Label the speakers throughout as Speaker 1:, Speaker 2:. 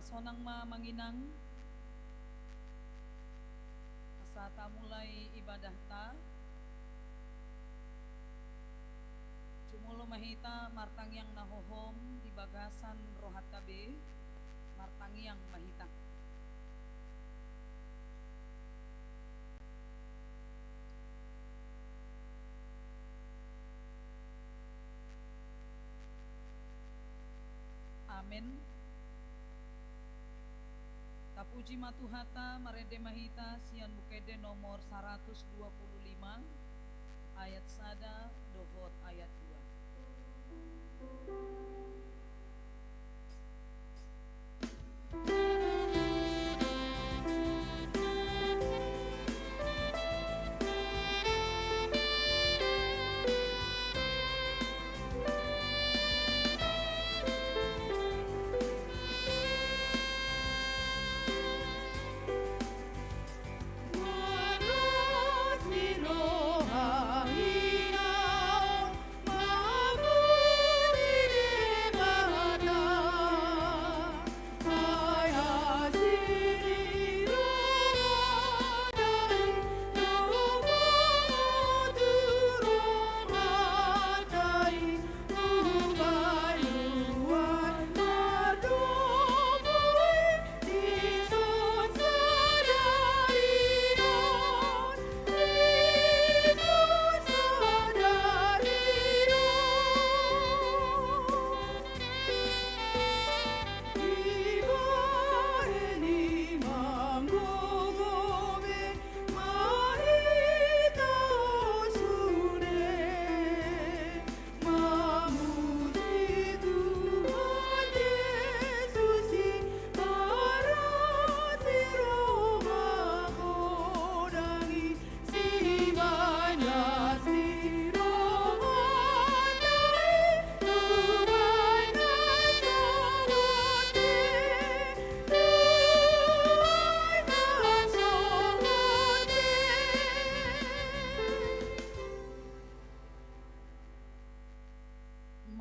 Speaker 1: pasonang manginang asa mulai ibadah ta cumulo mahita martangyang nahohom di bagasan rohat tabe martangyang mahita. Amin. Tapuji matuhata marede mahita sian bukede nomor 125 ayat sada dohot ayat 2.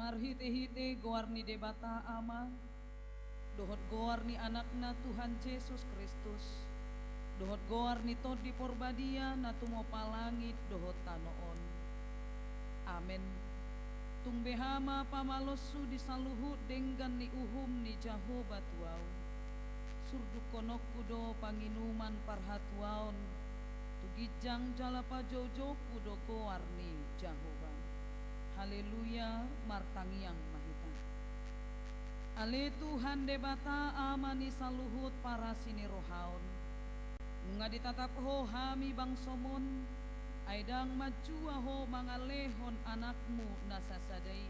Speaker 1: Marhite-hite goarni debata ama dohot goarni anakna Tuhan Yesus Kristus dohot goarni tod di porbadia na tumo palangit dohot tanoon. Amen. Tungbehama pamalosu di saluhut denggan ni uhum ni Jehovah tuau surdu konok kudo panginuman parhatuaon tugijang jalapa jojo kudo goarni Jehovah. Haleluya martangyang mahita. Ale Tuhan debata amani saluhut para sini rohaon. Nunga ditatap ho hami bangsomon aidang majua ho mangalehon anakmu nasasadai.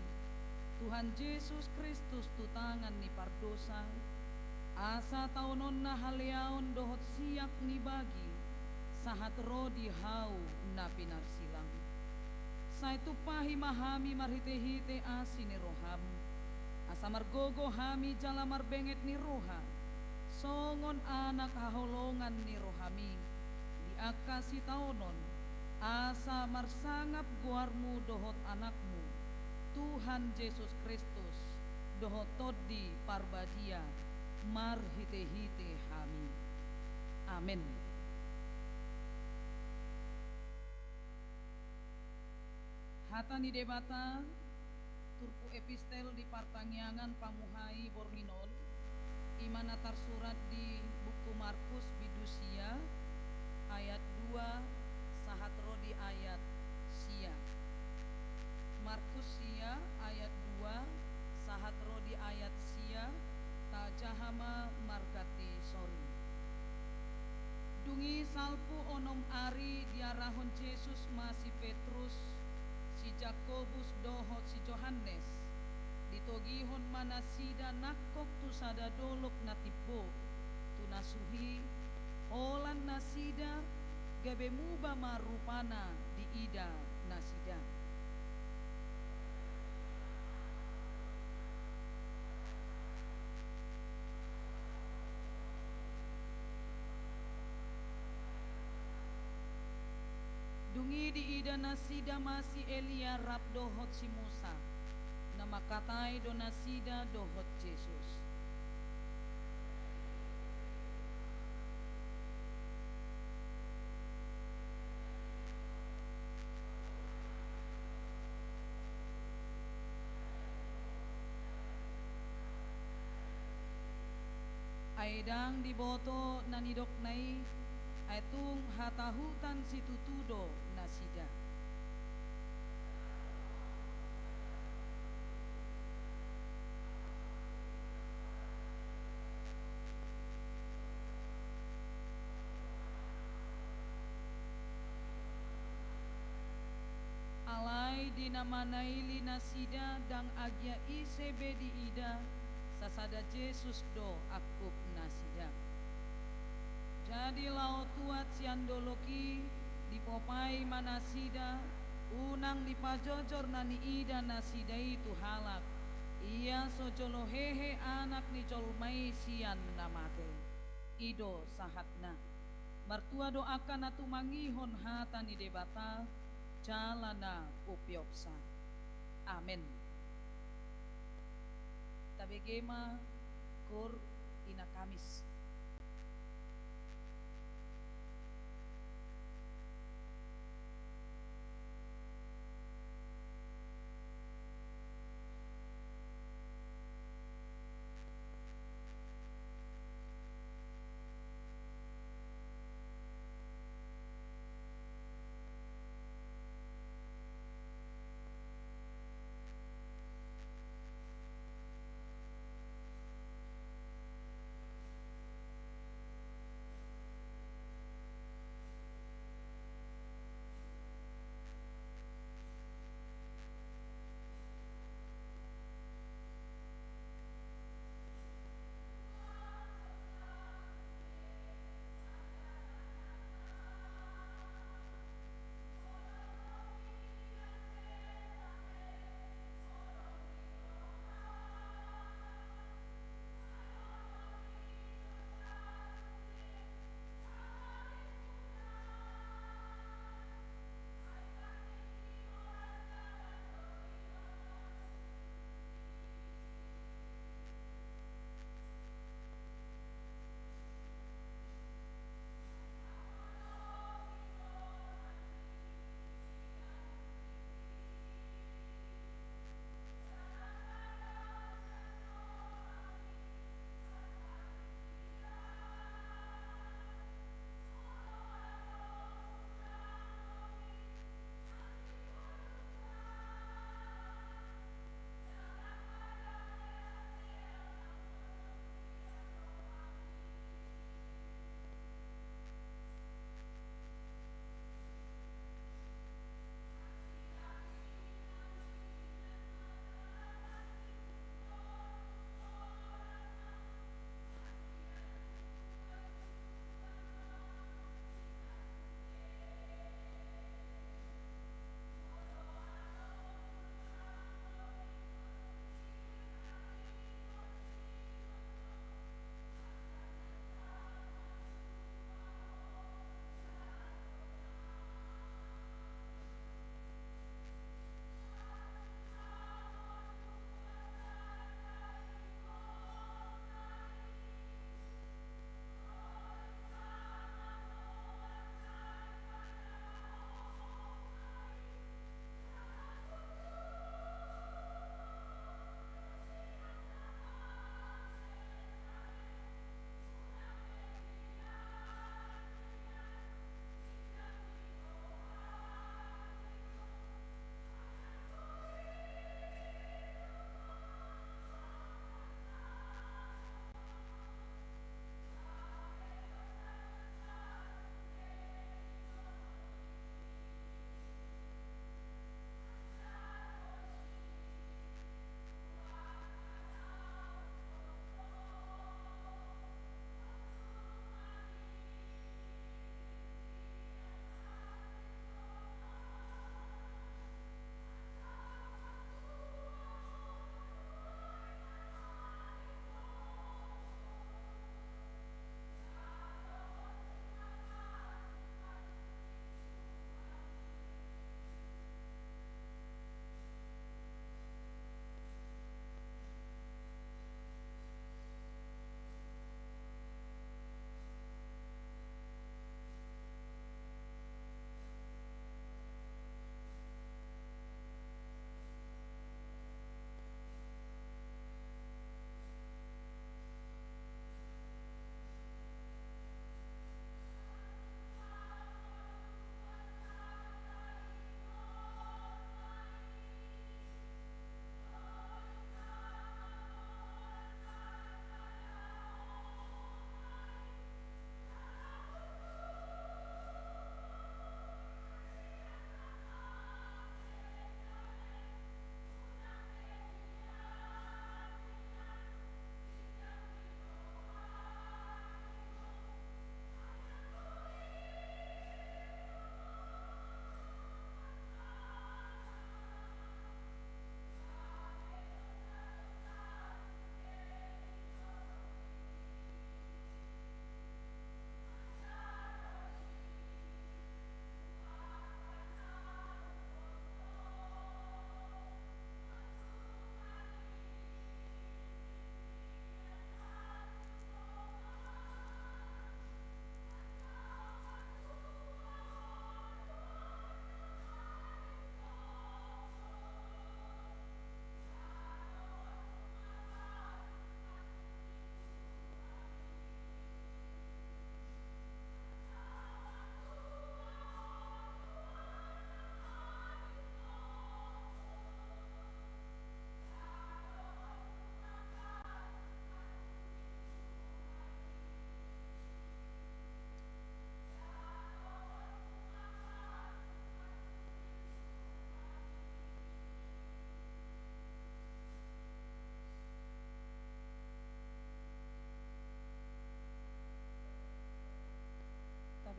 Speaker 1: Tuhan Yesus Kristus tutangan ni pardosa. Asa taunon na haleaon dohot siak ni bagi sahat rodi hau na pinarsilang. Saitu pahi mahami marhite-hite asini roham asa margogo hami jala marbenget ni roha songon anak haholongan ni rohami di akasi taunon asa marsangap guarmu dohot anakmu Tuhan Yesus Kristus dohot todi parbadia marhite-hite hami. Amin. Hata ni debata turpu epistel di partangyangan pamuhai borninol imana tarsurat di buku Markus bidusia ayat 2 sahat rodi ayat sia. Markus sia ayat 2 sahat rodi ayat sia tajahama margati sori. Dungi salpu onom ari diarahon Yesus masih Petrus si Jakobus dohot si Johannes ditogihon manasida nakok tu sada dolok natibo tu nasuhi olan nasida gabe muba marupana di ida nasida. Dungi di ida nasida masih Elia rap dohot si Musa nama katai do nasida dohot Yesus. Paidang diboto nanidok nai aitung hatahutan situtudo nasida. Alai dinamanai linasida dang agia ICB di ida sasada Jesus do akup nasida. Jadi laut tuat siandoloki dipopai manasida unang dipajojor nani ida nasida itu halak. Ia sojolo hehe anak ni colmai sian namate. Ido sahatna. Martua doakan atu mangihon hata ni debata jalana upiopsa. Amin. Tabegema kur ina Kamis.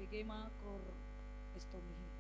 Speaker 1: Begema kor estomihi.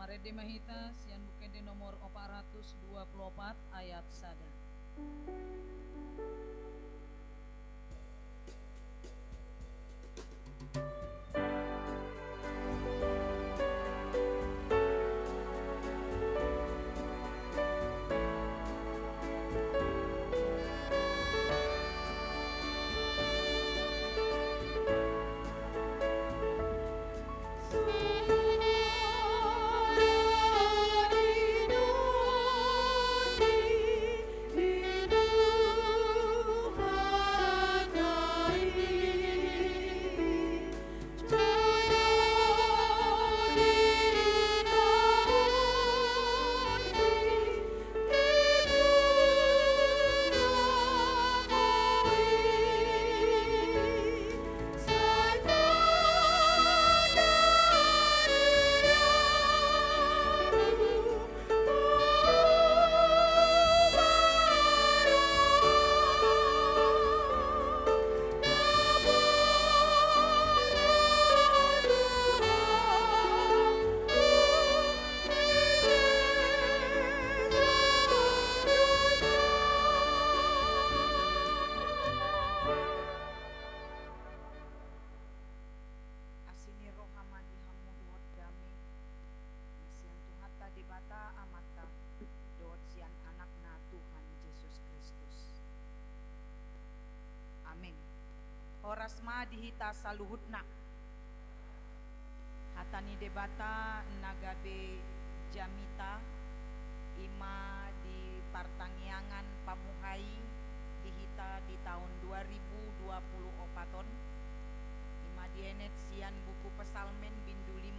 Speaker 1: Parede mahita sian bukede nomor 424 ayat sada.
Speaker 2: Horasma dihita saluhutna hatani debata nagabe jamita ima di Partangiangan Pamuhai dihita di tahun 2024 ima dienet sian buku pesalmen bindu 50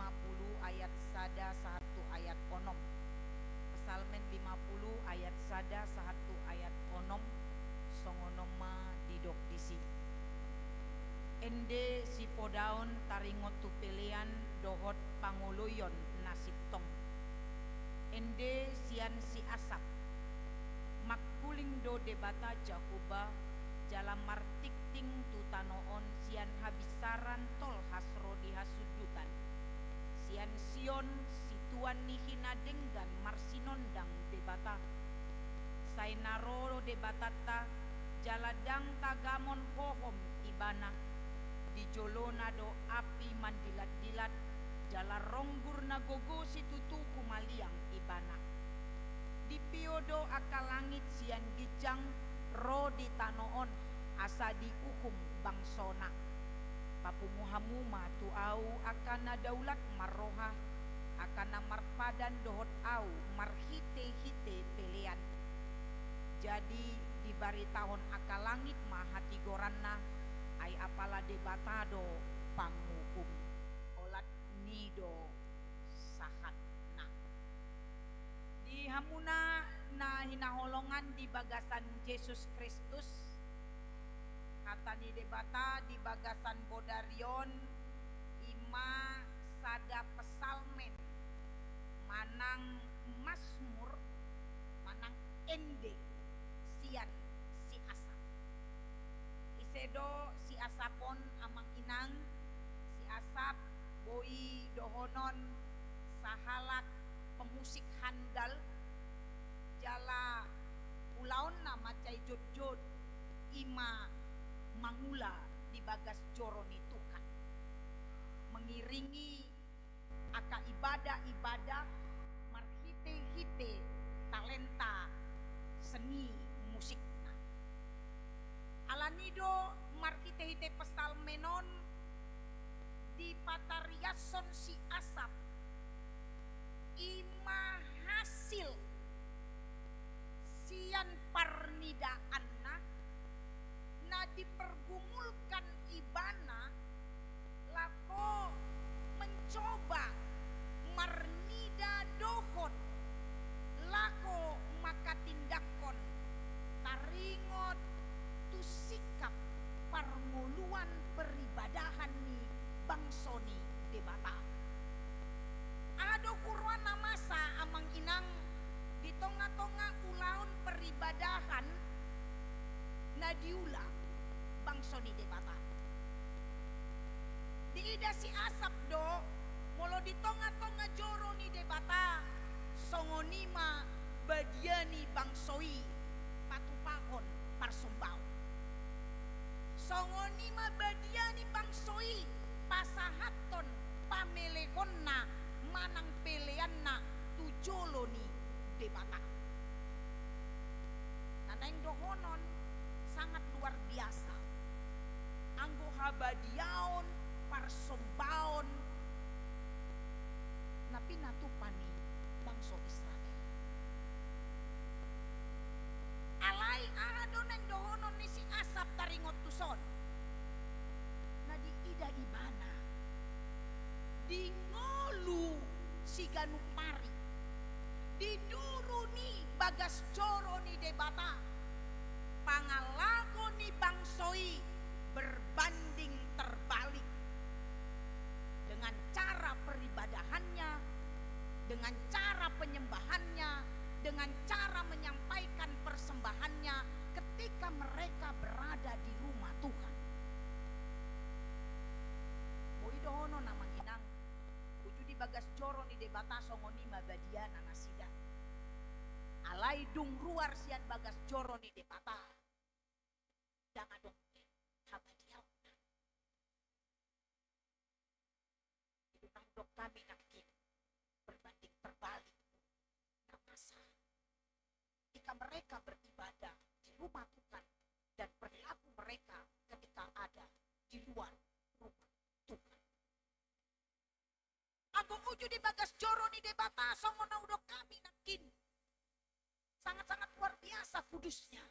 Speaker 2: ayat sada 1 ayat onom pesalmen 50 ayat sada 1 ayat onom songonoma didok disi ende si podaon taringot tupelian dohot panguluyon nasib tong ende sian si asap makkuling do debata jakuba jalam martik ting tutanoon sian habisaran tol hasro di hasudutan sian sion situan nihina denggan marsinondang debata sainaro debatata jaladang tagamon hohom ibana di jolona do api mandilat-dilat jala ronggur nagogo situtu kumaliang ibana di piodo akalangit sian gijang ro di tanoon asa diukum bangsona papunguhamu matu au akana daulat marroha akana marpadan dohot au marhite-hite pelean jadi di bari tahun akalangit mahati goranna ai apala debatado pangukum olat nido sahatna di hamuna na hinaholongan di bagasan Yesus Kristus kata ni debata di bagasan Bodarion ima sada pesalmen manang Mazmur manang ende sian si asa isedo si asapon amang inang si asap boi dohonon sahalak pemusik handal jala ulaon nama cai jod-jod ima mangula di bagas joroni tukan mengiringi aka ibadah-ibadah marhite-hite talenta seni musikna alanido marhite-hite pesalmenon di patariason si asap ima hasil sian parnidaanna na dipergumulkan ibana lako mencoba marnida dohot lako makatindakon taringot tu sikap parnguluan peribadahan ni bangsoni debata ado kurwana masa amang inang di tonga-tonga ulaun peribadahan na diulang bangsoni debata di ida si asap do Molo di tonga-tonga joro ni debata songonima badiani bangsoi patupakon parsombao. Songonima badiani bangsoi pasahaton pamelekonna manang peleanna tujolo ni debata. Nanaing dohonon sangat luar biasa. Anggo habadiaon parsombaon napi natupani bangsa Israel. Alai ahadoneng dohonon ni si asap taringot tuson. Nadi ida ibana. Di ngolu si ganupari. Di duru ni bagas joro ni debata. Pangalako ni bangsoi berbanding terbalik. Dengan cara peribadahannya, dengan cara penyembahannya, dengan cara menyampaikan persembahannya ketika mereka berada di rumah Tuhan. Boidohono namang inang ujudi bagas joro ni debata songonima badiana nasida. Alai dung ruar sian bagas joro ni debata. Dang adong habadiau. Idunang dok kami nakin berbanding terbalik. Namasa. Jika mereka beribadah di rumah Tuhan dan perilaku mereka ketika ada di luar rumah Tuhan. Anggo uju di bagas joro ni debata songona udok kami nakin. Sangat-sangat luar biasa kudusnya.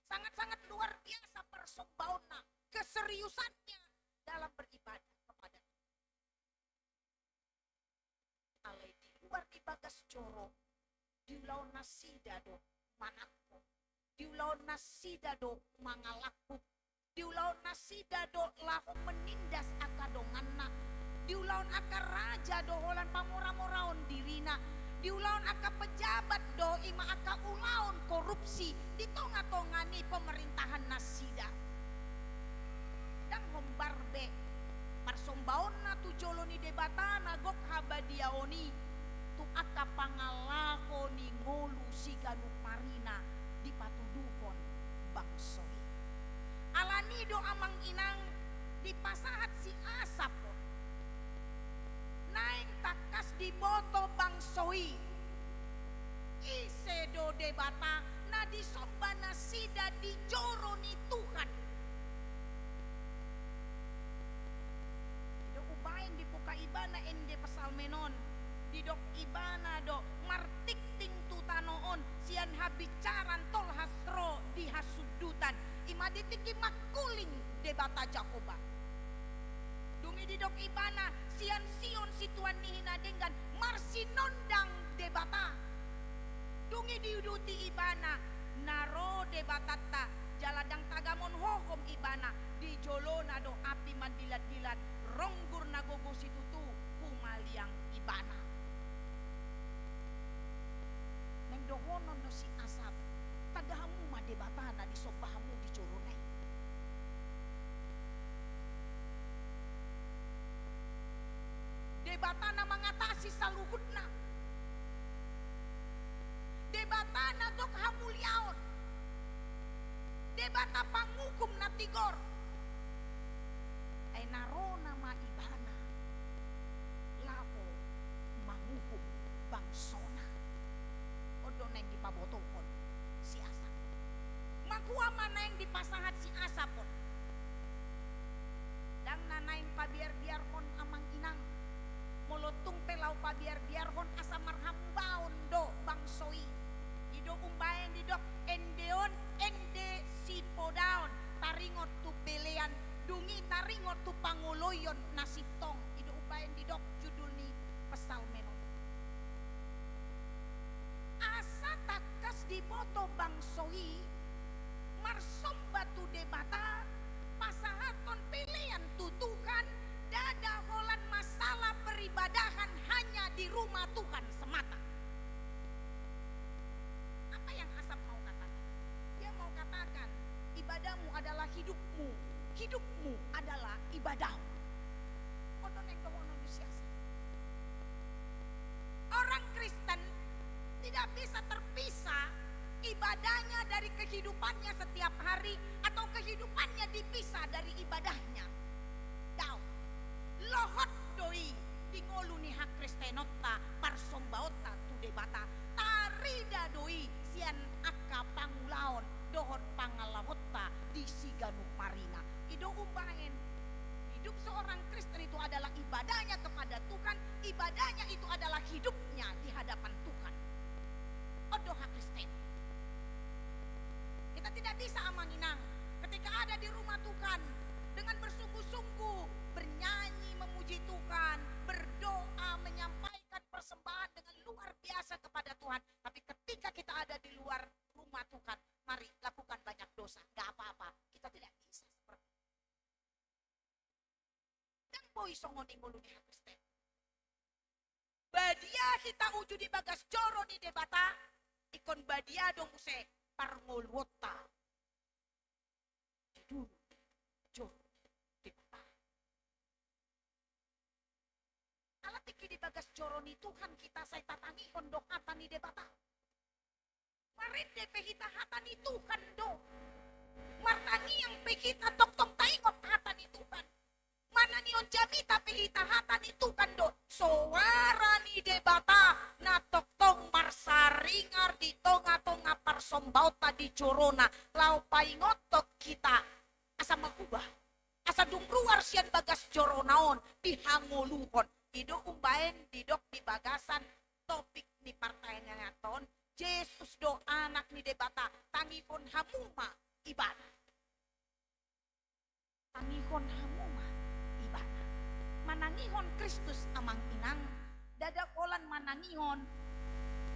Speaker 2: Sangat-sangat luar biasa persombaona, keseriusannya dalam beribadah kepada Tuhan. Alai di luar di bagas joro, diulaon nasida do manakko, diulaon nasida do mangalakku, diulaon nasida do lahu menindas akadonganna, diulaon aka raja do holan pamora-moraon dirina, diulaon aka pejabat do ima aka ulaon korupsi di tonga-tongani pemerintahan nasida. Dan hombarbe parsombaonna tu joloni debata nagok habadiaoni tu aka pangalako ni ngolu siganu parina di patudukon bangsoi. Alani do amang inang di pasahat si asapon. Naing takas di boto bangsoi. Ise do debata na disomba nasida di joro ni Tuhan. Do ubain di puka ibana ende pasal menon. Didok ibana do martikting tutanoon sian habicaran tol hasro di hasudutan. Imaditiki makuling debata Jakoba. Dungi didok ibana sian sion situan nihina dengan marsinondang debata. Dungi diuduti ibana naro debatata jaladang tagamon hokom ibana di jolona do api mandilat-dilat ronggur nagogo situtu kumaliang ibana. Neng dohonon no si asap tagahamu ma debatana di sobahamu di joronai. Debatana mengatasi saluhutna. Debatana gok hamuliaon. Debata pangukum na tigor. Ay naro nama ibana. Lapo mangukum bangsona. Odo na yung dipabotokon si asap. Makuha man na yung dipasahat si asapon. Dang nanayin pabiar-biar kon amang inang. Molotong pelaw pabiar-biar kon asa marhambaon do bangsoi. Ido umbayan didok endeon ende sipodaon taringot tu pelean dungi taringot tu panguloyon nasitong. Ido umbayan didok judul ni pasal menon. Asa takas di boto bangsoi marsomba tu debata bisa terpisah ibadahnya dari kehidupannya setiap hari, atau kehidupannya dipisah dari ibadahnya. Daw, lohot doi dingoluni hak Kristenotta parsombaota tu debata tarida doi sian akka pangulaon dohot pangalamotta di siganu marina. Ido umbaen hidup seorang Kristen itu adalah ibadahnya kepada Tuhan, ibadahnya itu adalah hidupnya di hadapan Tuhan. Odoh hak Kristen. Kita tidak bisa amanginang ketika ada di rumah Tuhan dengan bersungguh-sungguh bernyanyi memuji Tuhan, berdoa, menyampaikan persembahan dengan luar biasa kepada Tuhan. Tapi ketika kita ada di luar rumah Tuhan, mari lakukan banyak dosa, gak apa-apa. Kita tidak bisa seperti itu. Dan boy songoni muluni hak Kristen. Badia kita uju di bagas coro di debata, ikon badia dong use parngolwota. Dulu, jor, debata. Alat iki di bagas coro ni Tuhan kita saya tatangi kondok hata ni debata. Marin depe hita hata ni Tuhan do. Martangi yang pe kita tok-tok taingot hata ni Tuhan. Mana ni on jami tapi hita hata ni Tuhan do. Suara ni debata na tok-tong marsaringar di tonga-tonga parsombauta di corona. Lau paingotok kita asa magubah. Asa dungruar sian bagas coronaon dihangoluhon. Ido umbaen didok di bagasan topik ni partai ngaton. Yesus do anak ni debata tangihon hamuma ibadah. Tangihon hamuma ibadah. Manangihon Kristus amang inang dadakolan manangihon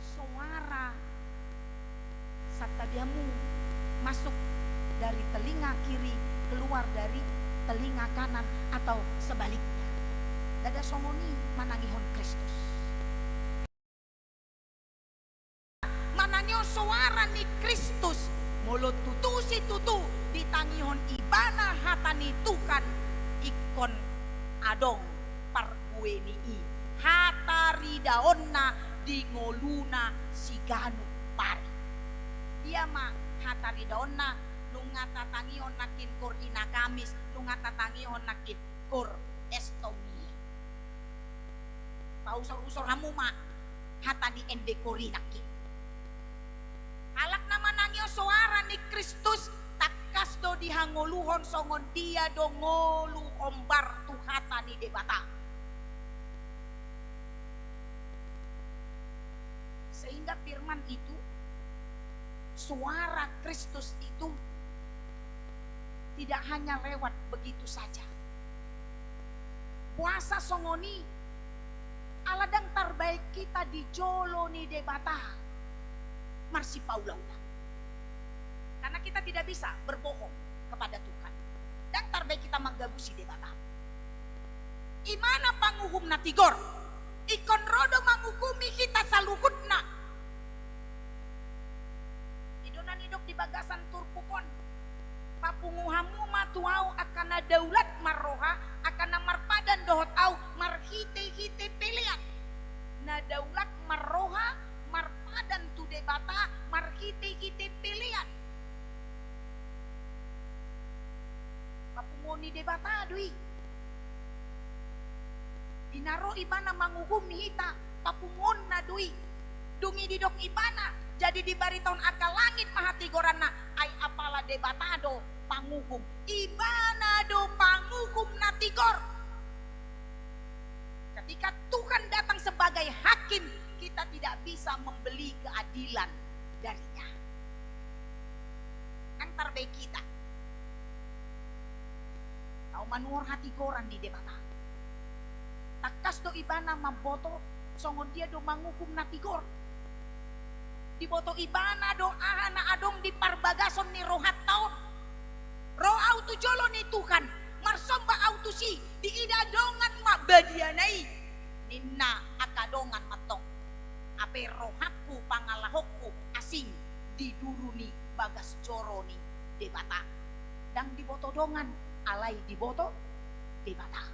Speaker 2: suara satadiamu masuk dari telinga kiri keluar dari telinga kanan atau sebaliknya. Dada songoni manangihon Kristus. Manangihon suara ni Kristus mulut tutu si tutu ditangihon ibana hatani Tuhan ikon adong pargueni i hatari daonna di ngoluna siganu pari. Dia mah hatari daonna lunga tatangihon nakin kor ina kamis, lunga tatangihon nakin kor estomi. Pausor-usor hamu mah hatani ende korinakin. Alak nama nangyo suara ni Kristus takas do dihangoluhon songon dia do ngolu ombar tuhata ni debata. Sehingga firman itu, suara Kristus itu tidak hanya lewat begitu saja. Puasa songoni aladang terbaik kita di jolo ni debata. Marsi paula-ula. Karena kita tidak bisa berbohong kepada Tuhan. Dan terbaik kita magabusi debata. Imana panguhum na tigor. Ikon rodo manguhumi kita saluhutna. Idonan hidup di bagasan turpukon. Papunguhamu matuau akan daulat marroha akan marpadan dohot au marhite-hite peliat. Na daulat marroha marpadan tu debata marhite-hite peliat. Papungoni debata dui. Dinaro ibana manguhumi hita papungon na dui. Dungi didok ibana jadi di bariton akal langit mahati gorana ay apala debatado panguhum ibana do panguhum na tigor. Ketika Tuhan datang sebagai hakim, kita tidak bisa membeli keadilan darinya. Kan terbaik kita. Tahu manuor hati goran di debata. Takas do ibana maboto songon dia do manguhum na tigor. Di boto ibana do ahana adong di parbagason ni rohat taon. Roh autu jolo ni Tuhan marsomba autu si di idadongan mabadianai ninna akadongan matong. Ape rohatku pangalahokku asing di duruni bagas coroni debata. Dang di boto dongan alai di boto debata.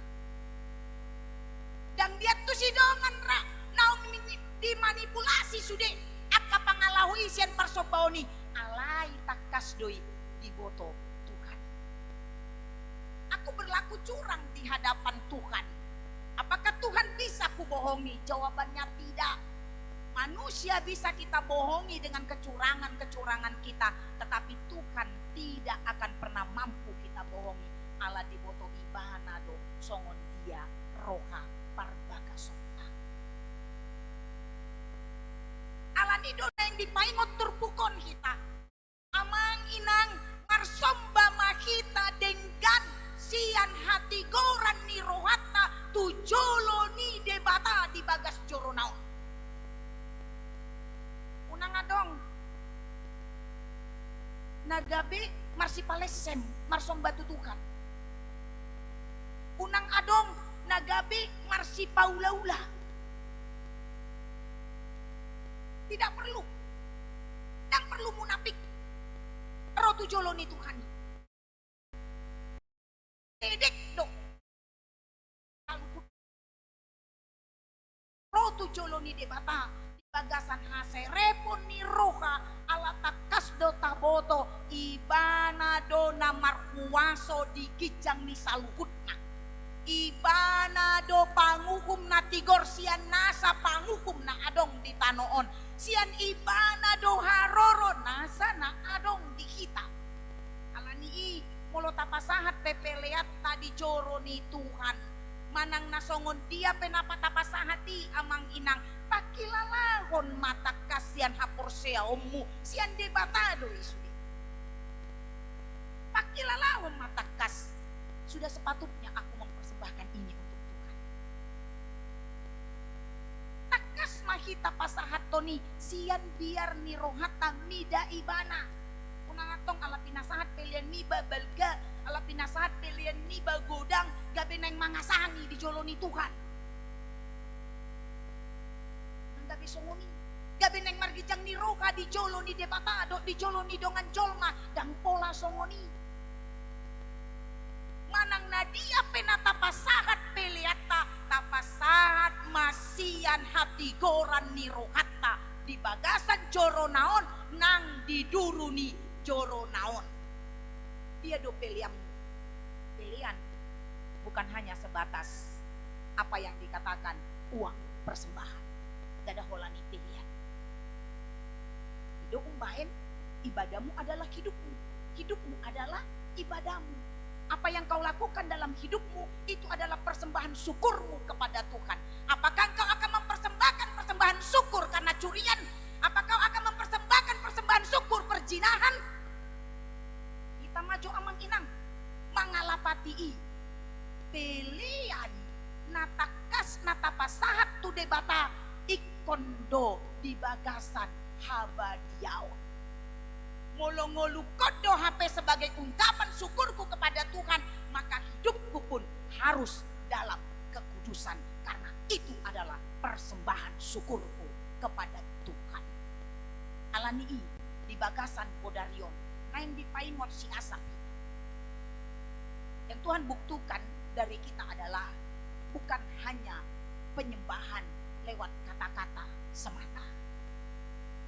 Speaker 2: Dang dia tu si dongan ra naung dimanipulasi sude. Akka lahu isian parsobaoni alai takas doi di boto Tuhan. Aku berlaku curang di hadapan Tuhan. Apakah Tuhan bisa ku bohongi? Jawabannya tidak. Manusia bisa kita bohongi dengan kecurangan-kecurangan kita, tetapi Tuhan tidak akan pernah mampu kita bohongi. Allah di boto ibana do songon dia roha parbaga sota. Allah ni do yang dipaingot turpukon kita. Amang inang marsomba mahita denggan sian hati goran ni rohata tujolo ni debata di bagas joronaon. Unang adong nagabe marsi palesem marsomba tutukan. Unang adong nagabe marsi paula-ula. Tidak perlu. Dan perlu munafik. Rotu joloni Tuhan. Dedek dong. Rotu joloni debata. Bagasan hase repon ni roha ala takas do taboto ibana do na markuwaso di kijang ni saluhutna. Ibana do pangukum na tigor sian nasa pangukum na adong di tanoon. Sian ibana do haroro nasa na adong di kita. Alani mulo tapasahat pepeleat tadi joro ni Tuhan. Manang nasongon dia penapatapasahati amang inang pakilalahon mata kasian haporsea ommu sian debatado isudi. Pakilalahon mata kas. Sudah sepatutnya aku mempersembahkan ini untuk Tuhan. Takas mahita pasahat toni sian biar ni rohata mida ibana. Unangatong ala pinasahat pelian niba balga ala pinasahat pelian niba godang gabe nang mangasangi di joloni Tuhan. Gabe songoni gabe nang margijang ni roka di joloni debatado di joloni dongan jolma dang pola songoni. Manang nadia penata pasahat peliata tapasahat masian hati goran ni rohata di bagasan joro naon nang diduruni joro naon. Dia do pilihan bukan hanya sebatas apa yang dikatakan uang persembahan. Gada holani pilihan. Hidup umbahen, ibadahmu adalah hidupmu. Hidupmu adalah ibadahmu. Apa yang kau lakukan dalam hidupmu itu adalah persembahan syukurmu kepada Tuhan. Apakah kau akan mempersembahkan persembahan syukur karena curian? Apakah kau akan mempersembahkan persembahan syukur perjinahan? Kita maju amang inang mangalapati pilihan natakas natapasahat tu debata ikondo di bagasan habadiao. Molongolu kodo HP sebagai ungkapan syukurku kepada Tuhan, maka hidupku pun harus dalam kekudusan karena itu adalah persembahan syukurku kepada Tuhan. Alani di bagasan Podarion, naing dipaimot si asap. Yang Tuhan buktikan dari kita adalah bukan hanya penyembahan lewat kata-kata semata.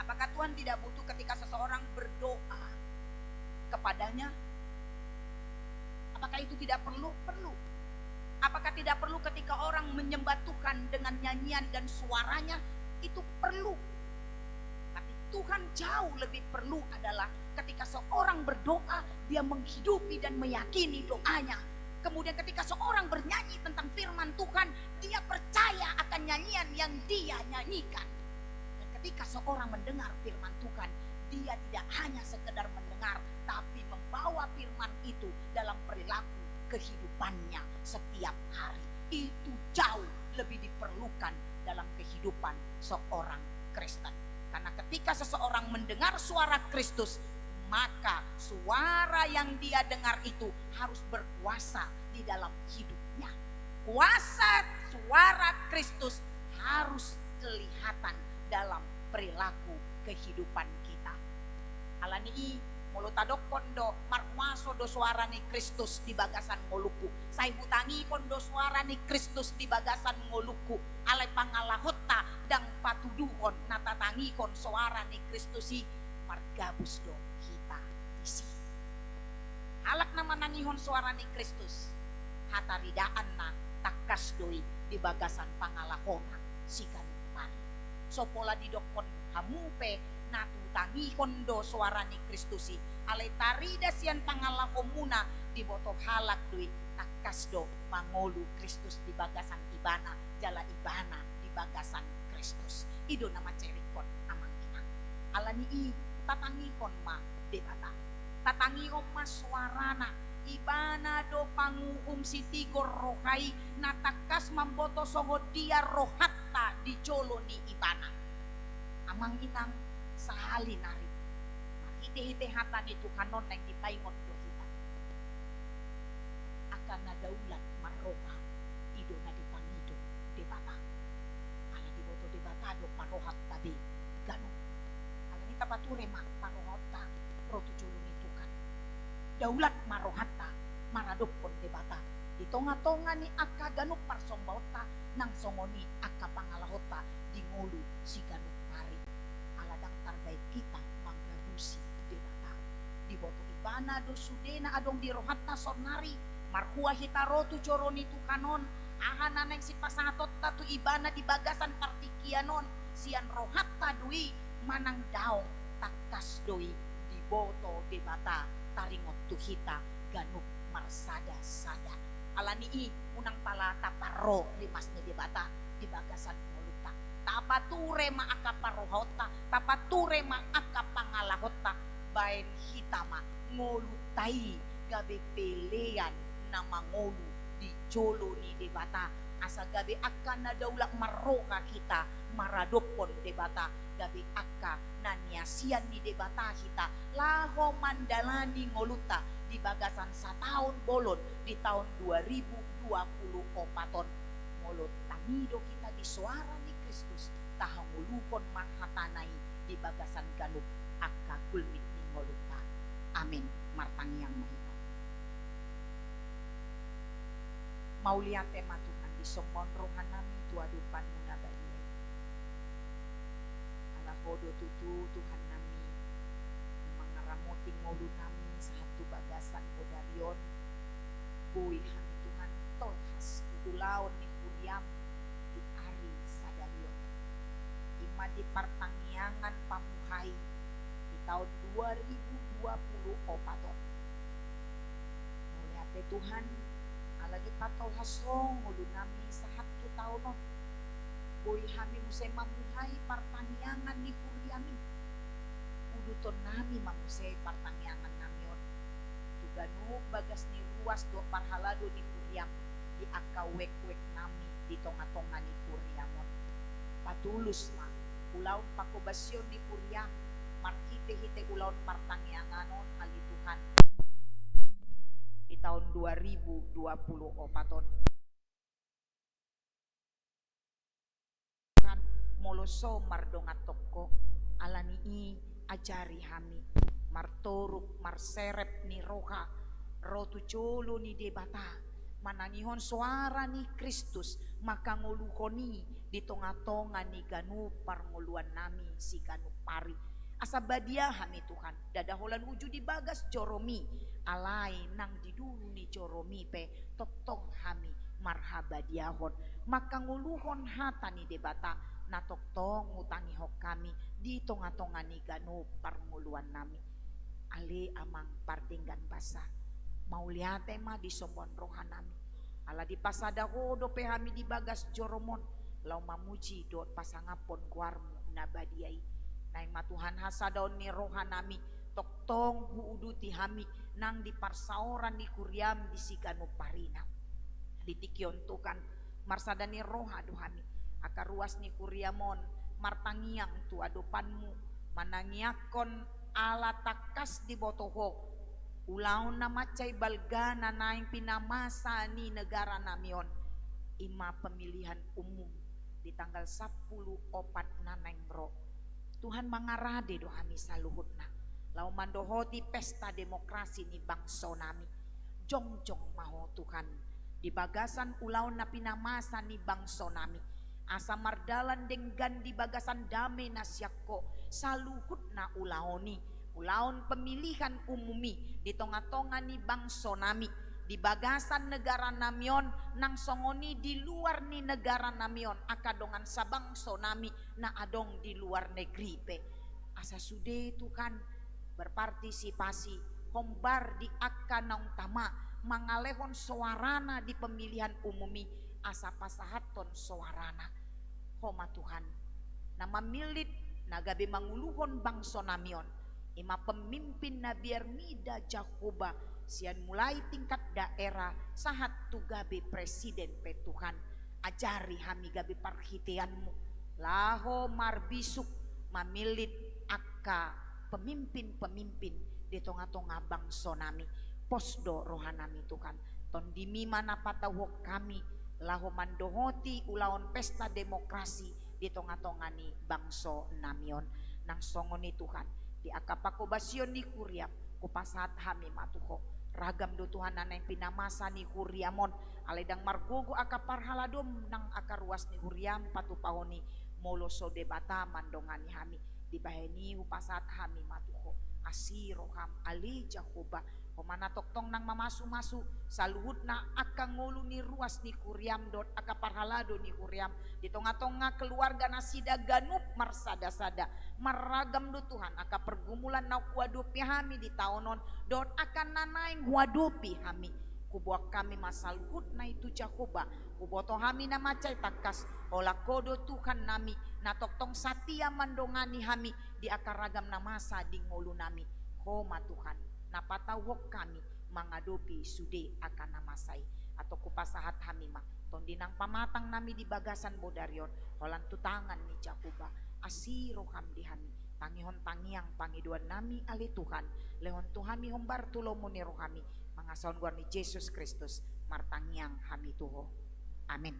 Speaker 2: Apakah Tuhan tidak butuh ketika seseorang berdoa kepadanya? Apakah itu tidak perlu? Perlu. Apakah tidak perlu ketika orang menyembah Tuhan dengan nyanyian dan suaranya? Itu perlu. Tapi Tuhan jauh lebih perlu adalah ketika seorang berdoa, dia menghidupi dan meyakini doanya. Kemudian ketika seorang bernyanyi tentang firman Tuhan, dia percaya akan nyanyian yang dia nyanyikan. Ketika seorang mendengar firman Tuhan, dia tidak hanya sekedar mendengar, tapi membawa firman itu dalam perilaku kehidupannya setiap hari. Itu jauh lebih diperlukan dalam kehidupan seorang Kristen. Karena ketika seseorang mendengar suara Kristus, maka suara yang dia dengar itu harus berkuasa di dalam hidupnya. Kuasa suara Kristus harus kelihatan dalam perilaku kehidupan kita. Alani mulutadok pondo marwaso do suara ni Kristus di bagasan ngoluku. Saya butangi pondo suara ni Kristus di bagasan ngoluku. Alai pangalahota dang patuduhon natatangi tangikon suara ni Kristus si margabus do kita isi. Halak na manangihon suara ni Kristus, hataridaan na takas doi di bagasan pangalahona si kanupari. So pola di dokon hamupe natutangihon do suara ni Kristus si alay tarida siyan pangalahon muna di boto halak doi takas do mangolu Kristus di bagasan ibana jala ibana di bagasan Kristus. Ido na macerikon amang ina. Alani i tatangikon ma debata. Tatangihon ma suarana ibana do panguum sitigor rohai natakas mamboto songod dia rohatta di jolo ni ibana. Amang inang sahali nari. Hite-hite hata ni Tuhanon yang dipaingon do kita. Akan na daulat maroha ido na dipangido debata. Ala di boto debata do parohat tabi ganun. Ala ni tapature ma parohatta rotu jolo ni Tuhan. Daulat marohatta maradopon debata. Di tonga-tonga ni akka ganuk parsombauta nang songoni akka pangalahota di ngulu si ganuk pari. Aladang targay kita manggadusi debata. Di boto ibana do sudena adong di rohatta sonari markuah hitaro tu coroni tu kanon ahana neng si pasatot tatu ibana di bagasan partikianon sian rohatta dui manang daong takas doi di boto debata taringot tu hita ganuk marsada sada alani i unang pala taparo limas ni debata di bagasan muluta tapature ma aka parohota tapature ma aka pangalahota baen hitama ngolutai gabe pelean na mangolu di jolo ni debata asa gabi akka na daulak maroka kita maradopon debata gabi akka na niasian ni debata kita laho mandalani ngoluta di bagasan satahun bolon di tahun 2024 ngolot tamido kita di suara ni Kristus tahangulupon marhatanai di bagasan galup akka gulmit ni ngoluta. Amin. Martangiang mahirap. Mauliat tema Tuhan di sombon rohan nami tuadupan muna baliyay. Ala hodo tutu Tuhan nami mangaramoting ngulu nami sa hatu bagasan bodarion. Boy hami Tuhan tolhas udulaon ni Juliam di ari sadalion. Ima di pertangiangan pamuhay di tahun 2024. Mauliat Tuhan lagi patol hasong ulu nami sa hatu taon boy hami musay mamuhay partangyangan ni Kuryami uduton nami mamusay partangyangan namion tugano bagas ni ruas do parhalado ni Kuryam di akawek-wek nami di tonga-tonga ni Kuryamon patulus ma ulaon pakobasyon ni Kuryam markite-hite ulaon partangyanganon ali Tuhan di tahun 2024 kan moloso mardonga toko alani i ajari hami martoruk marserep ni roha rotu colo ni debata manangihon suara ni Kristus maka ngoluhoni di tonga-tonga ni ganu parngoluan nami si ganu pari asabadia hami Tuhan dadaholan uju di bagas joromi alai nang didulu ni joromi pe toktong hami marhabadiahon maka nguluhon hata ni debata na toktong utangi hok kami di tonga-tonga ni ganu parnguluan nami ali amang pardenggan basa mauliate ma di sombon rohan nami ala di pasada hodo pe hami di bagas joromon lau mamuji dot pasangapon guarmu nabadiai naing matuhan hasadaon ni rohan nami toktong huuduti hami nang di parsaoran ni Kuryam di sigano parina ditikyon tukan marsadani roha duhami akar ruas ni Kuryamon martangiang tu adopanmu manangiakon ala takas di botoho ulaon na macay balgana naing pinamasa ni negara namion ima pemilihan umum di tanggal 10 opat naneng bro Tuhan mangarade dohami saluhutna lau mandohoti pesta demokrasi ni bangsa nami jongjong maho Tuhan di bagasan ulaon na pinamasa ni bangsa nami asa mardalan denggan di bagasan dame nasyakko saluhutna ulaon pemilihan umumi di tonga-tonga ni bangso nami di bagasan negara namion nang songoni di luar ni negara namion akadongan sabangso nami na adong di luar negeri pe asa sude Tuhan berpartisipasi hombar di naung tama mangalehon suarana di pemilihan umumi asa pasahaton suarana homa Tuhan nama milit nagabe manguluhon bangso namion ima pemimpin na biar mida Jakoba sian mulai tingkat daerah sahat tu gabe presiden pe Tuhan ajari hami gabe parhiteanmu laho marbisuk mamilit akka pemimpin-pemimpin di tonga-tonga bangso nami posdo rohanami Tuhan ton dimi mana patawok kami laho mandohoti ulaon pesta demokrasi di tonga-tonga ni bangso namion nang songoni Tuhan di akapako basyon ni kuriam kupasahat hami matuho ragam do Tuhan nana yang pinamasa ni huriamon aledang margogo akapar haladom nang akaruas ni huriam patu pahoni molo so debata mandongani hami dibaheni upasat hami matuho asiroham ali Jakoba komana toktong nang mamasu-masu saluhut na akang ngulu ni ruas ni kuriam dot akapar halado ni huriam di tonga-tonga keluarga nasida ganup marsada-sada maragam do Tuhan aka pergumulan na kuadopi hami di taonon dot akan nanaing huadopi hami kubuak kami masaluhut na itu Jakoba kuboto hami na macay takas ola kodo Tuhan nami na toktong satia mandongani hami di akaragam na masa di ngulu nami koma Tuhan napatawok kami mangadopi sude akan namasay atau kupasahat hami ma tondinang pamatang nami di bagasan bodarion holan tutangan ni Jakoba asiro di hami tangihon tangiang pangiduan nami ali Tuhan lehon tuhami hombar tulomu ni rohami mangasaon guar ni Yesus Kristus martangiang hami tuho amin.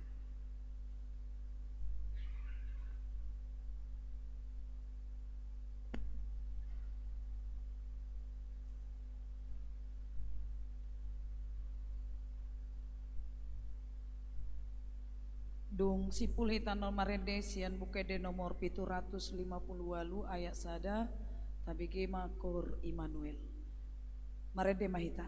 Speaker 1: Dung sipul hitanol marende sian bukede nomor 750 walu ayat sada tabigi makor Immanuel marende mahita.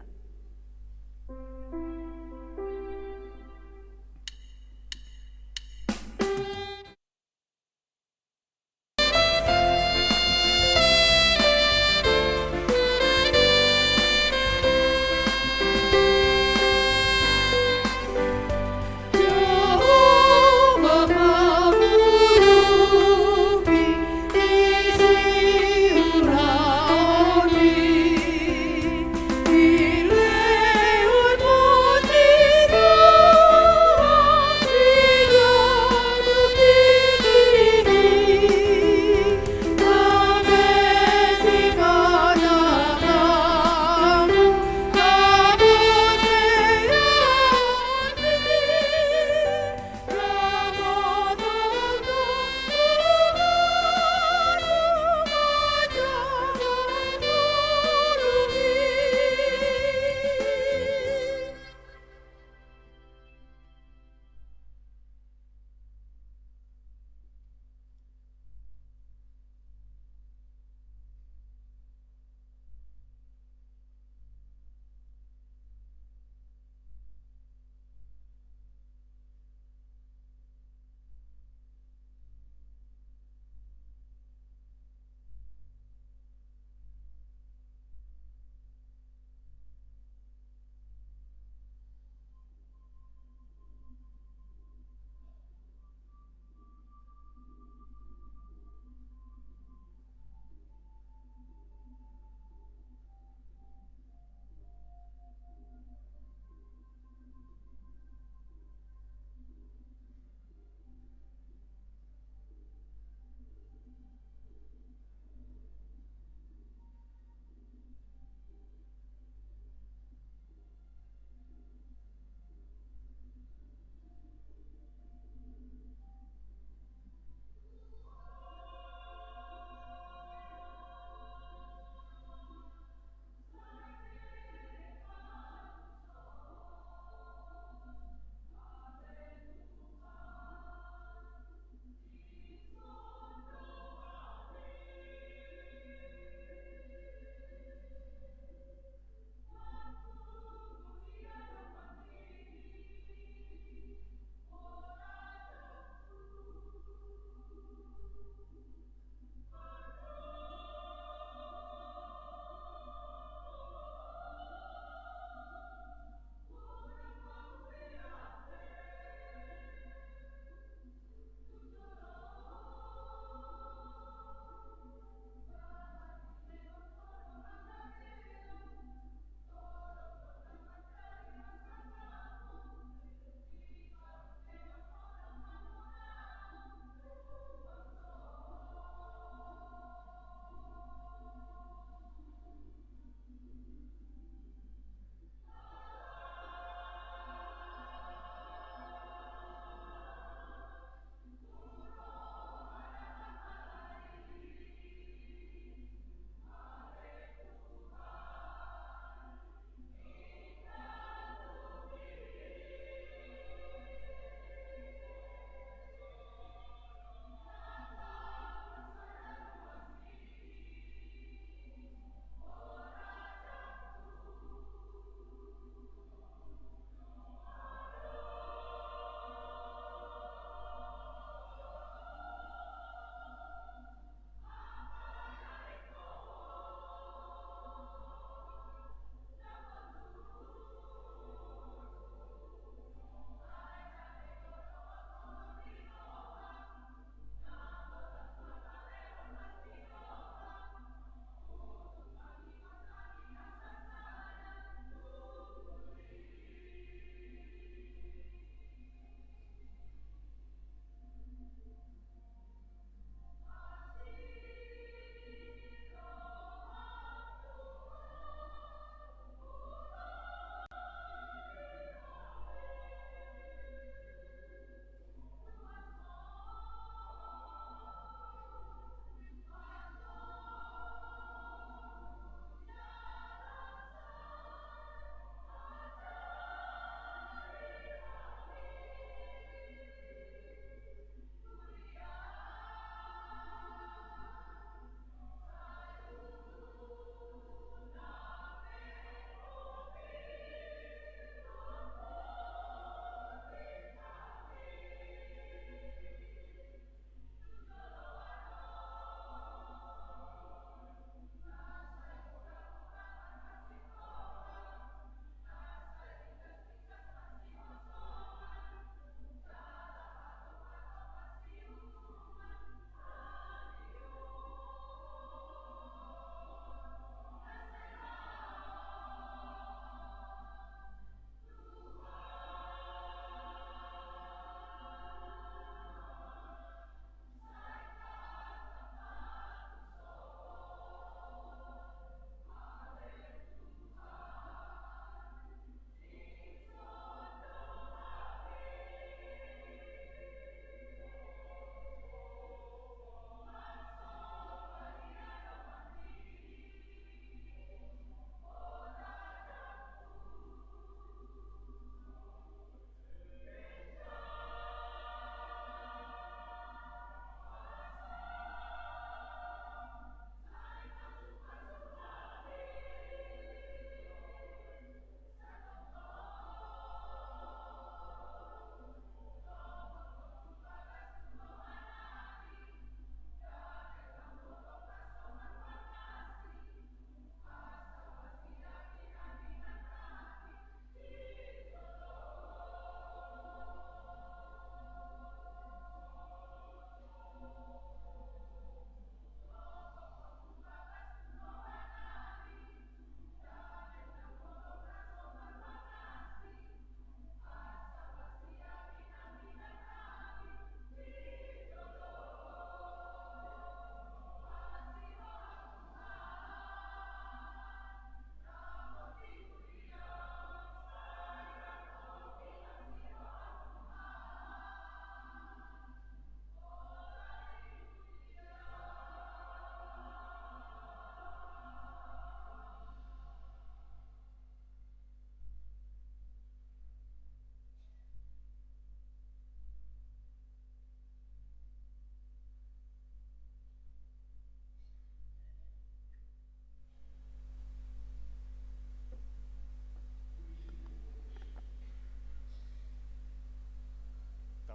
Speaker 3: Ilewat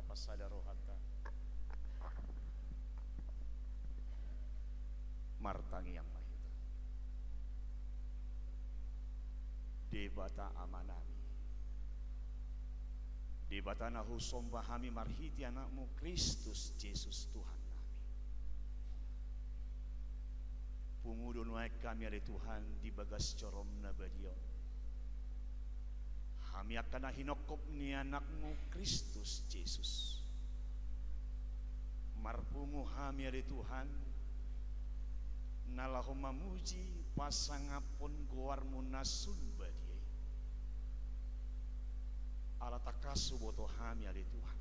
Speaker 3: pasada rohata martangi yang mahita debata amanami debata nahu sombahami marhiti anakmu Kristus Yesus Tuhan nami pungudun wae kami ada Tuhan di bagas corom na badion kami akan hinokop ni anakmu Kristus Yesus marpungu kami ada Tuhan nalahu mamuji pasangapun goarmu nasun badie ala takasu boto kami ada Tuhan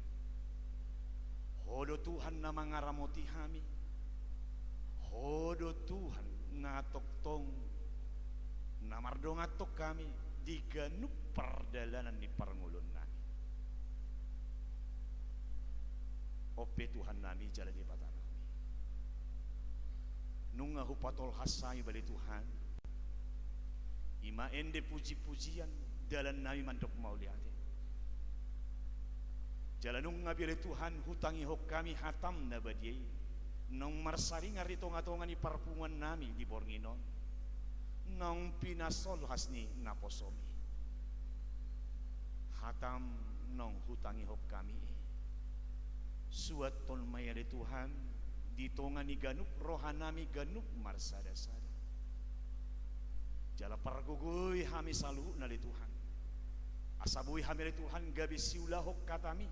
Speaker 3: hodo Tuhan na mangaramoti kami hodo Tuhan na toktong na mardongatok kami di ganup perdalanan ni parngulun nami ope Tuhan nami jalan di bata nami nunga hupatol hasai bali Tuhan ima ende puji-pujian dalan nami mandok mauliati jalan nunga bali Tuhan hutangi hok kami hatam na badiai nong marsari ngari tonga-tonga ni parpungan nami di Bornginon nong pinasol hasni naposomi hatam nong hutangi hok kami suat ton mayade Tuhan di tonga ni ganup rohanami ganup marsada-sada jala pargugui hami salu nali Tuhan asabui hami Tuhan gabi siulah hok katami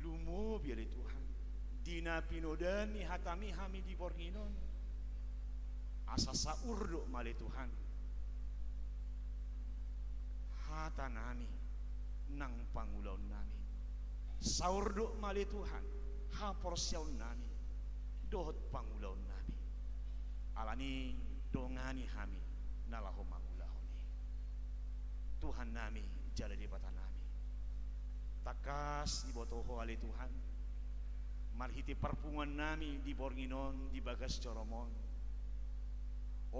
Speaker 3: lumo biari Tuhan dina pinodani hatami hami di Bornginon asasa urdo mali Tuhan hata nami nang pangulaw nami saurdo mali Tuhan haporsyaw nami dohot pangulaw nami alani dongani hami nalaho mangulahoni Tuhan nami jala di bata nami takas di botoho ali Tuhan marhiti parpungan nami di Bornginon di bagas coromon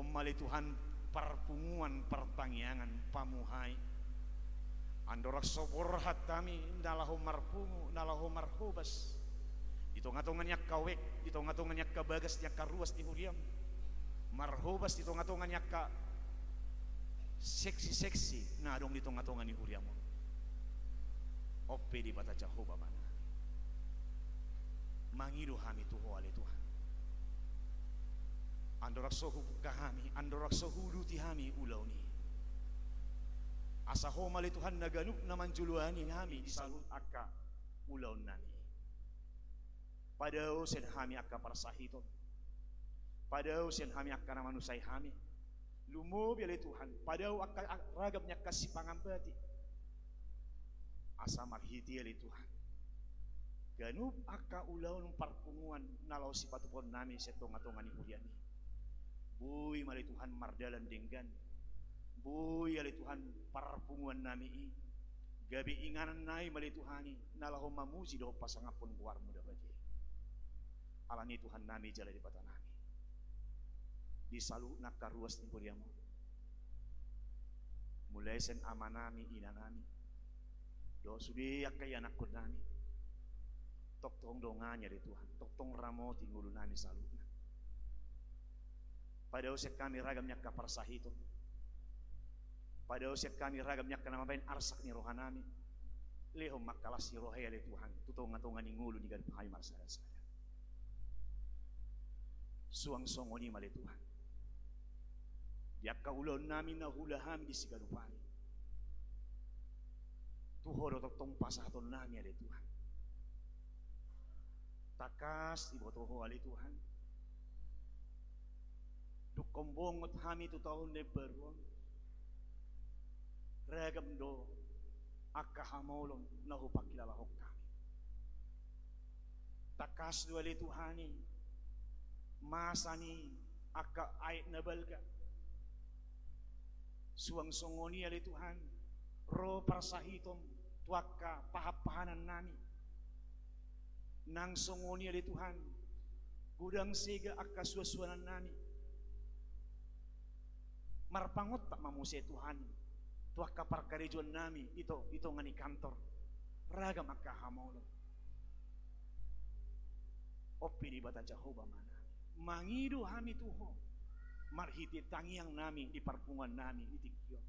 Speaker 3: mali Tuhan parpunguan pertangyangan pamuhai andorak sobor hatami nalahu marpungu nalahu marhubas itongatongannya kawek itongatongannya kabagasnya karuas di huriam marhubas itongatongannya ka seksi-seksi nah dong itongatongan di huriam ope di bata Jehovah mana mangidu hami tuho ale Tuhan andorak sohu kahami andorak sohu duti hami ulauni asa homale Tuhan naganup naman juluani hami disalut akka ulaun nami padao sen hami akka parsahiton padao sen hami akka namanusay hami lumo biale Tuhan padao akka ragamnya kasih pangambati asa marhiti ale Tuhan ganup akka ulaun parpunguan nalau sipatupon nami setonga-tonga ni huriani bui mali Tuhan mardalan denggan bui ali Tuhan parpunguan nami i gabi inganan nai mali Tuhani nalaho mamuji do pasangapun buar muda baje alani Tuhan nami jala di bata nami disalu nakaruas ni kuriamu mulai sen amanami inanami do sudi akai anak nami tok tong donganya di Tuhan tok tong ramoti ngulu nami saluna pada usia kami ragamnya kaparsahito pada usia kami ragamnya kanamabain arsak ni rohanami leho makalas ni rohaya le Tuhan tutonga-tonga ni ngulu ni gadpahay marsada-sada suang songoni mali Tuhan diak kaulon namin na hulaham di sigadupani tuhoro tong pasaton nami ale Tuhan takas ibotoho ale Tuhan dukombongot hami tu tahun leberon ragam do akka hamolong nahu pakilalahok kami takas do ale Tuhani masani akka ait nabalga suang songoni ale Tuhan ro parsahitom tuaka pahapahanan nami nang songoni ale Tuhan gudang sega akka suasuanan nami marpangot tak mamuse Tuhan tuak kapar karejuan nami ito ngani kantor ragam akka hamolo opi di bata Jehovah mana mangidu hami tuho marhiti tangiang nami di parpungan nami di tikyo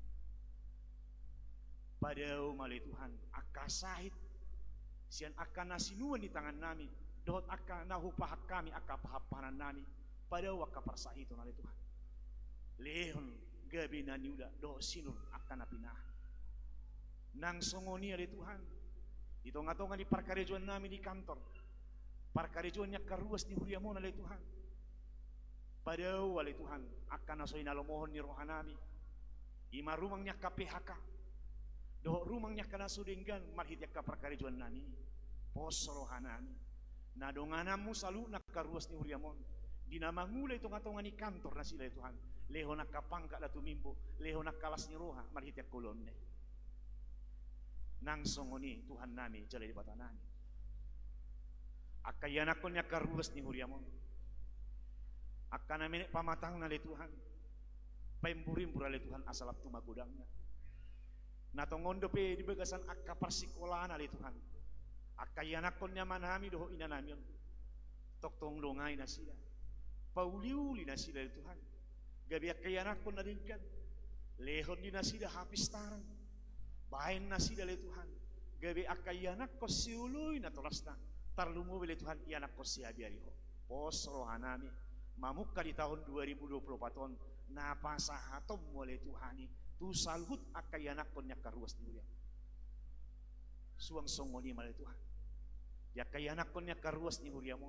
Speaker 3: padau malay Tuhan akka sahit sian akka nasinuan di tangan nami dohot akka nahupahak kami akka pahapanan nami padau akka parsahito malay Tuhan lehon gabi na niuda dohot sinur akka napinahan nang songoni alay Tuhan ito nga tonga di parkarejuan nami di kantor parkarejuan niya karuas ni huriamon alay Tuhan padau alay Tuhan akka nasoy nalomohon ni rohanami ima rumang niya ka PHK doho rumang niya ka nasudinggan marhit niya ka parkarejuan nami poso rohanami nadonganamu salu nakaruas ni huriamon dinamangula ito nga tonga ni kantor na sila Tuhan leho nakapangka na tumimbo leho nakalas ni roha marhit niya kolonne nang songoni Tuhan nami jalay bata nami akayanakon niya karuas ni huriamon akka namin pamatang na le Tuhan paimburim pura le Tuhan asalap tumagudangnya natongondo pe di bagasan akka parsikolahan na le Tuhan akayanakon niya manami doho ina namin toktong dongay na sila pauliuli na sila le Tuhan gabi akayanakon na din kan lehon din na sila hapistaran bahin na sila le Tuhan gabi akayanak ko siuloy na tulas na tarlungo le Tuhan ianak ko siya biariho posrohan nami mamukka di tahun 2024 napasahatom mo le Tuhani tu salhut akayanak ko niya karuas ni William suang songoni male Tuhan ya kayanak ko niya karuas ni William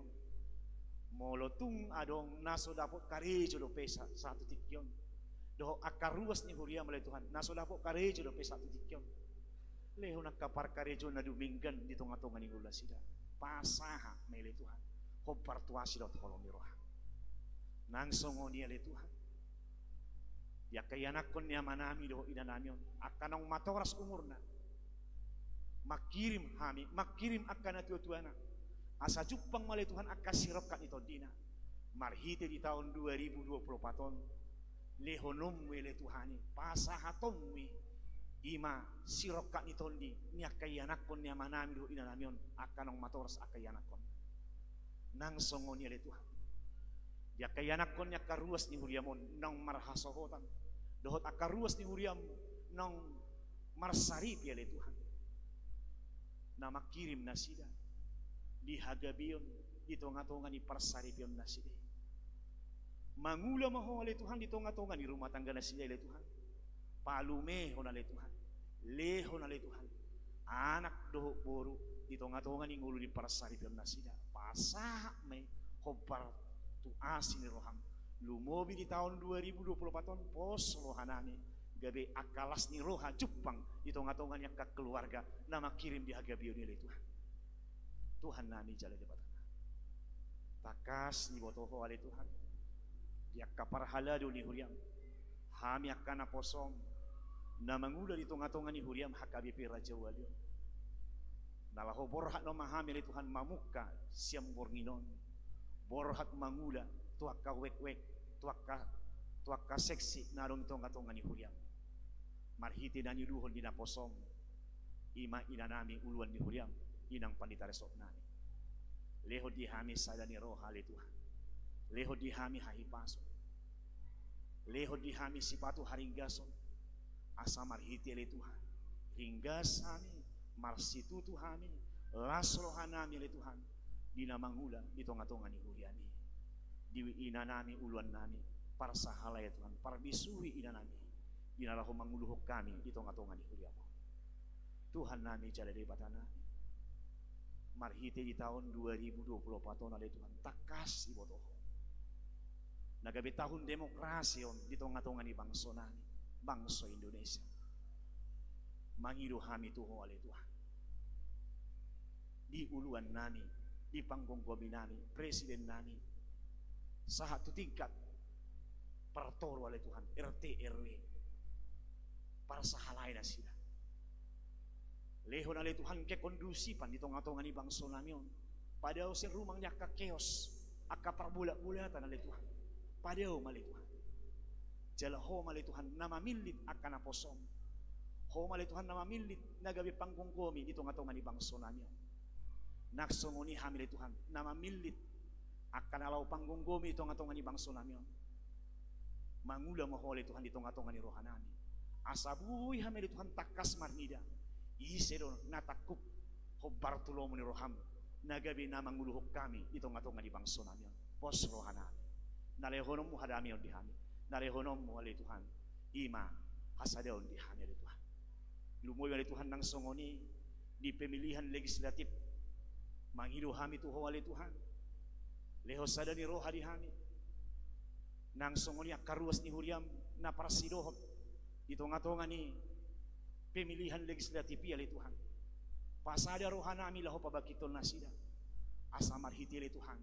Speaker 3: molotung adong naso dapot karejo do pesa satu tikyon doho akaruas ni Huria malay Tuhan naso dapo karejo do pesa tikyon leho nakapar karejo na duminggan dito nga tonga ni gula sida pasaha malay Tuhan kompartuasi dot kolong ni roha nang songo niya le Tuhan ya kayanak kon niya manami do inanamyon akanong matoras umurna makirim hami makirim akan atuatuana asa jupang malay Tuhan akasirokkan ito dina marhite di tahun 2024 lehonom wele Tuhani pasahatom wi ima sirokkan ito di niya kayanakon niya manami do inanamyon akanong matoras akayanakon nang songo niya le Tuhan ya kayanakon niya karuas ni Huriamon nang marhasohotan dohot akaruas ni Huriam nang marsarip ya le Tuhan na makirim na sida di hagabiyon dito nga tonga ni parsaripion na sida mangula maho le Tuhan dito nga tonga ni rumah tangga na sida le Tuhan palumeho na le Tuhan leho na le Tuhan anak doho boru dito nga tonga ni ngulo ni parsaripion na sida pasaha may hobar tu asin ni roham lumobi di tahun 2024 pos rohanani gabe akalas ni roha Jepang dito nga tonga niya keluarga na makirim di hagabiyon ni le Tuhan Tuhan nami jala di batana takas ni botoho ale Tuhan dia kaparhala do ni Huriam hami akana posom na mangula di tonga-tonga ni Huriam hakabipi raja walio nalaho borhat no mahami ale Tuhan mamuka siam bornginon borhat mangula tuaka wek-wek tuaka seksi narong tonga-tonga ni Huriam marhiti na niluhon di naposom ima inanami uluan ni Huriam inang pandita resok nami leho di hami sada ni roha le Tuhan leho di hami hahipaso leho di hami sipatu haringgason asa marhiti le Tuhan ringgas hami marsitu tu hami lasro hanami le Tuhan dina mangula di tonga-tonga ni Huriani diwi ina nami uluan nami para sahala ya Tuhan para bisui ina nami dina lahu manguluhuk kami di tonga-tonga ni Huriamo Tuhan nami jala di batana marhite di tahun 2024 ale Tuhan takas ibotoho nagabi tahun demokrasi on di tonga-tonga ni bangsa nami bangsa Indonesia mangido hami tuho ale Tuhan di uluan nami di panggung gobi nami presiden nami satu tingkat pertoro ale Tuhan RT RW para sahalay na sila leho na le Tuhan ke kondusipan di tonga-tonga ni bangsa namion padao sing rumang niya ka chaos akka parbula-bulatan na le Tuhan padao mali Tuhan jalaho mali Tuhan namamilit akka na posom Ho mali Tuhan nama milit nagabi pangkong komi dito nga tongan ni bangso namin. Naksongoni hamil Tuhan nama milit akan alaw pangkong komi ito nga tongan ni bangso namin. Mangula mo hole Tuhan dito nga tongan ni rohanami. Asabuhi hamil Tuhan takas marnida. Isero natakuk ho Bartolomo ni roham. Nagabi na manguluhok kami dito nga tongan ni bangso namin. Pos rohanami. Nalehonom mo hadami on dihami. Nalehonom mo hole Tuhan. Ima hasadaon dihami Tuhan. Lumoy wali Tuhan ng songoni di pemilihan legislatif mangilu hami tuho wali Tuhan leho sada ni roha di hami nang songoni akaruas ni huriam na parasidohot ito nga tonga ni pemilihan legislatif wali Tuhan pasada roha nami laho pabakitol na sida asa marhiti wali Tuhan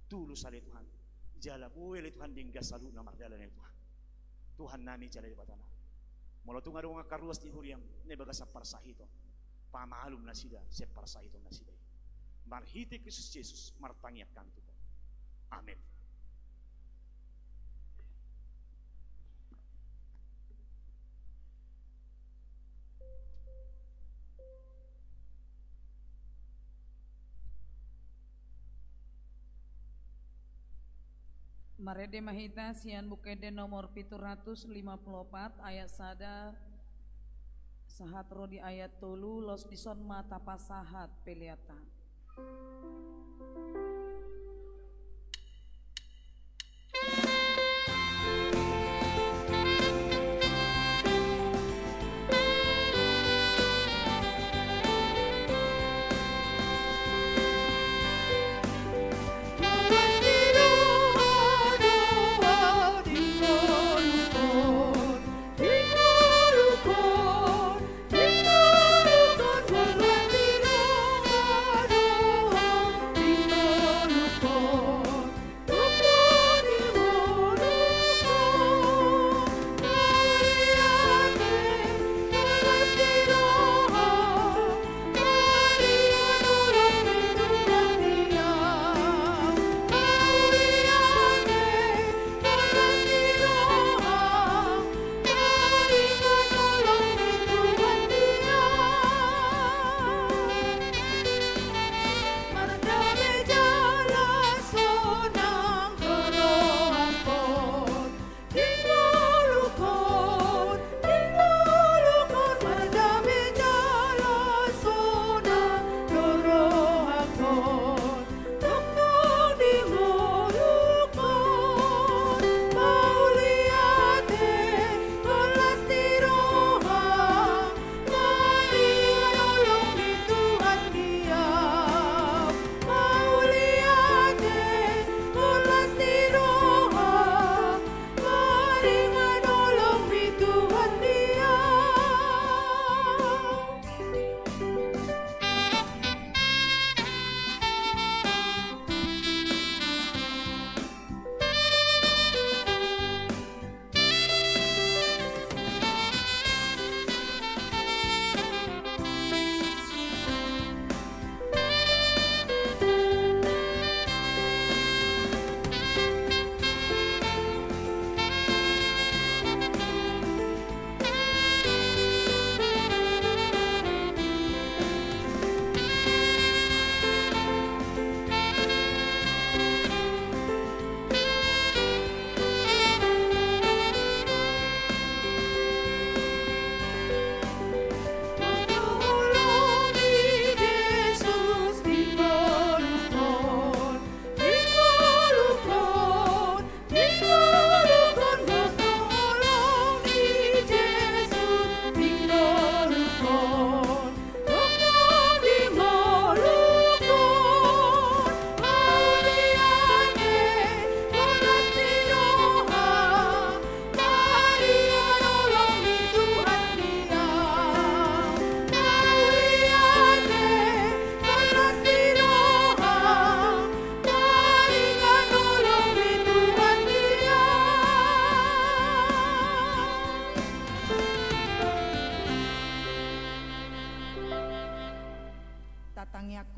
Speaker 3: tulus wali Tuhan jalabu wali Tuhan dingga salu na mardala ni Tuhan Tuhan nami jala di batana mula tunga nga karuas ni huriam ne baga sa parsahito pamaalum na sida sa parsahito na sida marhiti Kristus Jesus martangiak kami tuko amen.
Speaker 1: Marede mahita sian bukede nomor 754 ayat sada sahat rodi ayat tolu los dison mata pasahat peliata.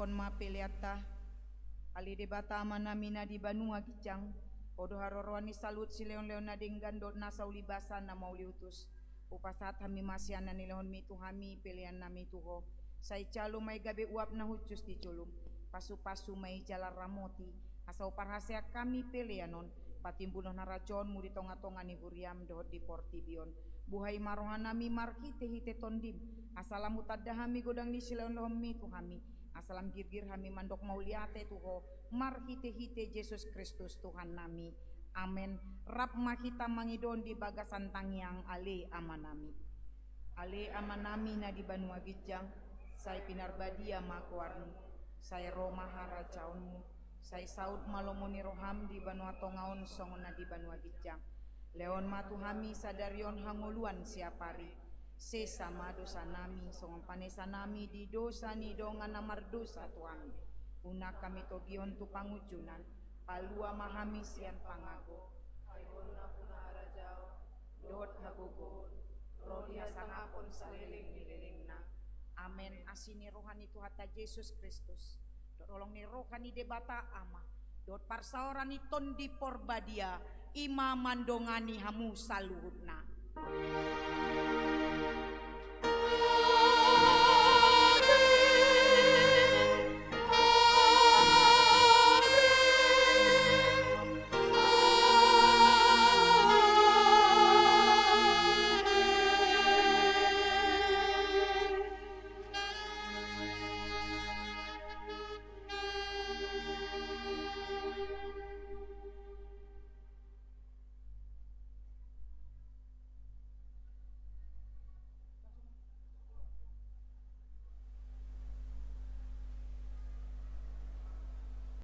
Speaker 2: kon mapiliata ali de batama namina di Banua Gicang podo harorwani salut si leon-leon na denggan dot nasa ulibasa na mauliutus
Speaker 4: Upasat hami masyanan nilahon mi tu hami pilihan nami tuho. Say calo may gabi uap na hucus di culum. Pasu-pasu may jalar ramoti. Asau parhasya kami pilihanon. Patimbuno na racon muri tonga-tonga ni Buriam dohot di Portibion. Buhay marohan nami markite hite tondim. Asalam utadda hami godang di silaon lohom mi tu hami. Asalam girgir hami mandok mauliate tuho. Marhite hite Yesus Kristus Tuhan nami. Amen. Rap makita mangidon di bagasan tangyang ale amanami. Ale amanami na di Banua Gijang. Say pinarbadia makuarni. Say Roma haracaunmu. Say saud malomoni roham di Banua Tongaon songon na di Banua Gijang. Leon matu hami sadarion hanguluan siapari. Sesama dosa nami songon panesa nami di dosa ni dongan namar dosa tuami. Una kami togion tu pangujunan. Palua mahami sian pangago. Aibona puna arajao. Dot hagugo. Rodia sangapon saliling nililingna. Amen. Asini rohani Tuhata Yesus Kristus. Tolong ni rohani debata ama. Dot parsaorani tondi porbadia. Ima mandongani hamu saluhutna.